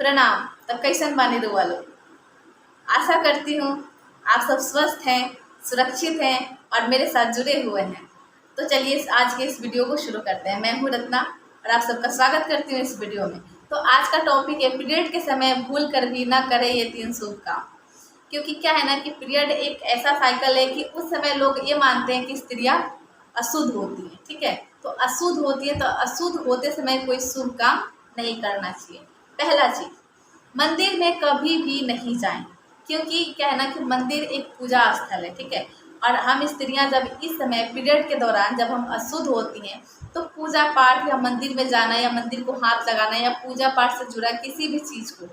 प्रणाम। तब कैसन बानी रउआ लोग? आशा करती हूँ आप सब स्वस्थ हैं, सुरक्षित हैं और मेरे साथ जुड़े हुए हैं। तो चलिए आज के इस वीडियो को शुरू करते हैं। मैं हूँ रत्ना और आप सबका स्वागत करती हूँ इस वीडियो में। तो आज का टॉपिक है पीरियड के समय भूल कर भी ना करें ये 3 शुभ काम। क्योंकि क्या है ना कि पीरियड एक ऐसा साइकिल है कि उस समय लोग ये मानते हैं कि स्त्रियाँ अशुद्ध होती हैं, ठीक है। तो अशुद्ध होती है, तो अशुद्ध होते समय कोई शुभ काम नहीं करना चाहिए। पहला चीज, मंदिर में कभी भी नहीं जाएं, क्योंकि क्या है ना कि मंदिर एक पूजा स्थल है, ठीक है। और हम स्त्रियां जब इस समय पीरियड के दौरान जब हम अशुद्ध होती हैं तो पूजा पाठ या मंदिर में जाना या मंदिर को हाथ लगाना या पूजा पाठ से जुड़ा किसी भी चीज़ को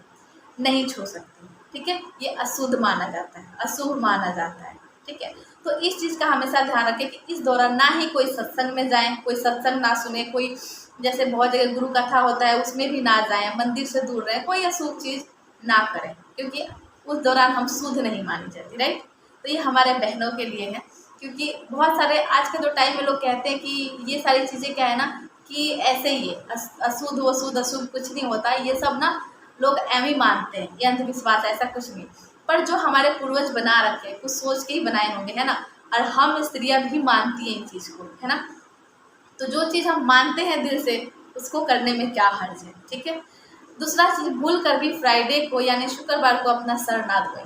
नहीं छू सकती, ठीक है। ये अशुद्ध माना जाता है, अशुभ माना जाता है, ठीक है। तो इस चीज़ का हमेशा ध्यान रखें कि इस दौरान ना ही कोई सत्संग में जाएं, कोई सत्संग ना सुने, कोई जैसे बहुत जगह गुरु कथा होता है उसमें भी ना जाएं, मंदिर से दूर रहें, कोई अशुभ चीज़ ना करें, क्योंकि उस दौरान हम शुद्ध नहीं मानी जाती, राइट। तो ये हमारे बहनों के लिए है, क्योंकि बहुत सारे आज के जो टाइम में लोग कहते हैं कि ये सारी चीज़ें क्या है ना कि ऐसे ही है, अशुद्ध वशुद्ध अशुभ कुछ नहीं होता, ये सब ना लोग एम ही मानते हैं, ये अंधविश्वास, ऐसा कुछ नहीं। पर जो हमारे पूर्वज बना रखे कुछ सोच के ही बनाए होंगे, है ना। और हम स्त्रियां भी मानती हैं इन चीज़ को, है ना। तो जो चीज़ हम मानते हैं दिल से उसको करने में क्या हर्ज है, ठीक है। दूसरा चीज़, भूल कर भी फ्राइडे को यानी शुक्रवार को अपना सर ना धोएं।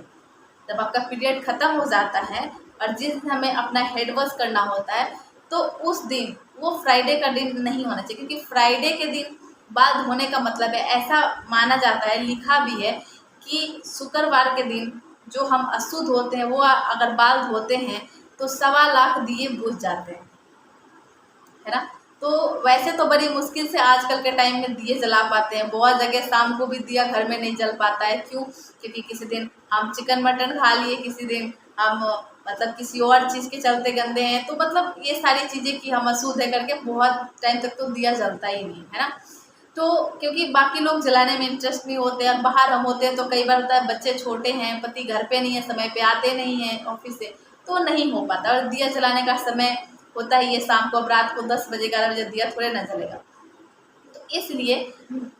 जब आपका पीरियड ख़त्म हो जाता है और जिस दिन हमें अपना हेड वॉश करना होता है तो उस दिन वो फ्राइडे का दिन नहीं होना चाहिए, क्योंकि फ्राइडे के दिन बाल धोने का मतलब है, ऐसा माना जाता है, लिखा भी है कि शुक्रवार के दिन जो हम अशुद्ध होते हैं वो अगर बाल धोते हैं तो 1.25 लाख दिए बुझ जाते हैं, है ना। तो वैसे तो बड़ी मुश्किल से आजकल के टाइम में दिए जला पाते हैं, बहुत जगह शाम को भी दिया घर में नहीं जल पाता है। क्यों? क्योंकि किसी दिन हम चिकन मटन खा लिए, किसी दिन हम मतलब किसी और चीज़ के चलते गंदे हैं, तो मतलब ये सारी चीज़ें कि हम अशुद्ध है करके बहुत टाइम तक तो दिया जलता ही नहीं है ना। तो क्योंकि बाकी लोग जलाने में इंटरेस्ट नहीं होते और बाहर हम होते हैं तो कई बार होता है बच्चे छोटे हैं, पति घर पे नहीं है, समय पे आते नहीं हैं ऑफिस से, तो नहीं हो पाता। और दिया जलाने का समय होता ही है शाम को, अब रात को 10 बजे 11 बजे दिया थोड़े ना जलेगा। तो इसलिए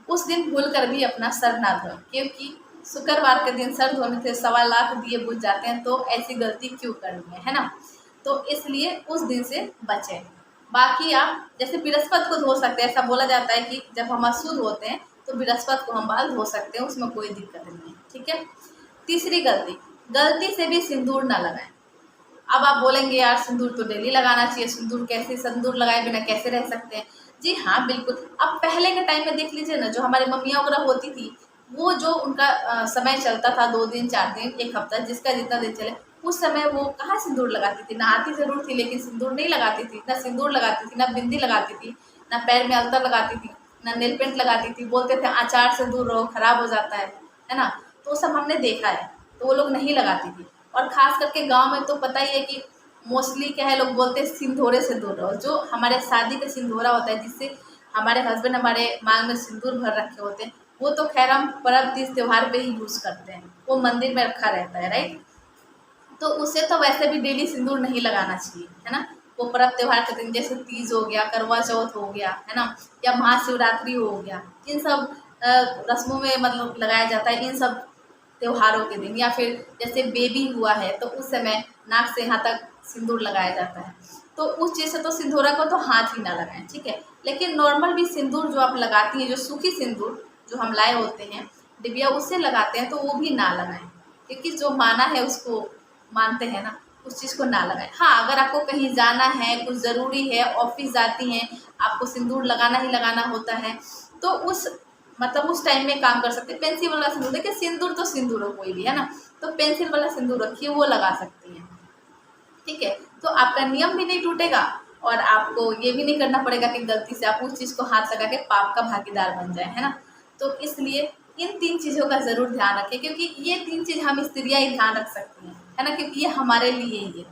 उस दिन भूल कर भी अपना सर ना धोएं, क्योंकि शुक्रवार के दिन सर धोने से 1.25 लाख दिए बुझ जाते हैं, तो ऐसी गलती क्यों करनी है ना। तो इसलिए उस दिन से बचें। बाकी आप जैसे बृहस्पति को धो सकते हैं, ऐसा बोला जाता है कि जब हम अशुद्ध होते हैं तो बृहस्पति को हम बाल धो सकते हैं, उसमें कोई दिक्कत नहीं है, ठीक है। तीसरी गलती, गलती से भी सिंदूर ना लगाएं। अब आप बोलेंगे यार सिंदूर तो डेली लगाना चाहिए, सिंदूर कैसे, सिंदूर लगाए बिना कैसे रह सकते हैं। जी हाँ बिल्कुल। अब पहले के टाइम में देख लीजिए ना, जो हमारी मम्मियाँ वगैरह होती थी, वो जो उनका समय चलता था 2 दिन 4 दिन 1 हफ्ता, जिसका जितना दिन चले, उस समय वो कहाँ सिंदूर लगाती थी। नहाती ज़रूर थी लेकिन सिंदूर नहीं लगाती थी, ना सिंदूर लगाती थी, ना बिंदी लगाती थी, ना पैर में अलता लगाती थी, ना नेल पेंट लगाती थी। बोलते थे आचार से दूर रहो, खराब हो जाता है ना। तो वो सब हमने देखा है, तो वो लोग नहीं लगाती थी। और ख़ास करके गांव में तो पता ही है कि मोस्टली क्या है, लोग बोलते हैं सिंदूरे से दूर रहो। जो हमारे शादी का सिंदूरा होता है जिससे हमारे हस्बैंड हमारे मांग में सिंदूर भर रखे होते हैं, वो तो खैर हम पर्व तीज त्योहार पे ही यूज़ करते हैं, वो मंदिर में रखा रहता है, राइट। तो उससे तो वैसे भी डेली सिंदूर नहीं लगाना चाहिए, है ना। वो पर्व त्योहार के दिन जैसे तीज हो गया, करवा चौथ हो गया, है ना, या महाशिवरात्रि हो गया, इन सब रस्मों में मतलब लगाया जाता है, इन सब त्योहारों के दिन। या फिर जैसे बेबी हुआ है तो उस समय नाक से यहाँ तक सिंदूर लगाया जाता है, तो उस चीज़ से तो सिंदूरा को तो हाथ ही ना लगाएं, ठीक है। लेकिन नॉर्मल भी सिंदूर जो आप लगाती हैं, जो सूखी सिंदूर जो हम लाए होते हैं डिबिया, उससे लगाते हैं, तो वो भी ना लगाएं, क्योंकि जो माना है उसको मानते हैं ना, उस चीज़ को ना लगाएं। हाँ, अगर आपको कहीं जाना है, कुछ ज़रूरी है, ऑफिस जाती हैं, आपको सिंदूर लगाना ही लगाना होता है, तो उस मतलब उस टाइम में काम कर सकते हैं। पेंसिल वाला सिंदूर, देखिए सिंदूर तो सिंदूर हो कोई भी, है ना, तो पेंसिल वाला सिंदूर रखिए, वो लगा सकती हैं, ठीक है। तो आपका नियम भी नहीं टूटेगा और आपको ये भी नहीं करना पड़ेगा कि गलती से आप उस चीज़ को हाथ लगा के पाप का भागीदार बन जाए, है ना। तो इसलिए इन 3 चीज़ों का ज़रूर ध्यान रखें, क्योंकि ये 3 चीज़ हम स्त्रियाँ ही ध्यान रख सकती हैं, है ना, क्योंकि ये हमारे लिए ही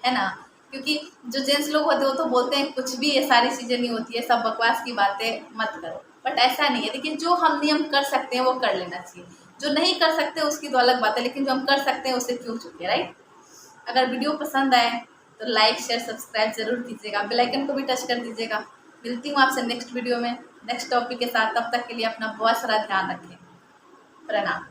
है ना। क्योंकि जो जेंट्स लोग होते हैं वो तो बोलते हैं कुछ भी ये सारी चीज़ें नहीं होती है, सब बकवास की बातें मत करो, बट ऐसा नहीं है। देखिए जो हम नियम कर सकते हैं वो कर लेना चाहिए, जो नहीं कर सकते उसकी तो अलग बात है, लेकिन जो हम कर सकते हैं उससे क्यों चुके, राइट। अगर वीडियो पसंद आए तो लाइक शेयर सब्सक्राइब जरूर कीजिएगा, बेल आइकन को भी टच कर दीजिएगा। मिलती हूँ आपसे नेक्स्ट वीडियो में नेक्स्ट टॉपिक के साथ, तब तक के लिए अपना बहुत सारा ध्यान रखें। प्रणाम।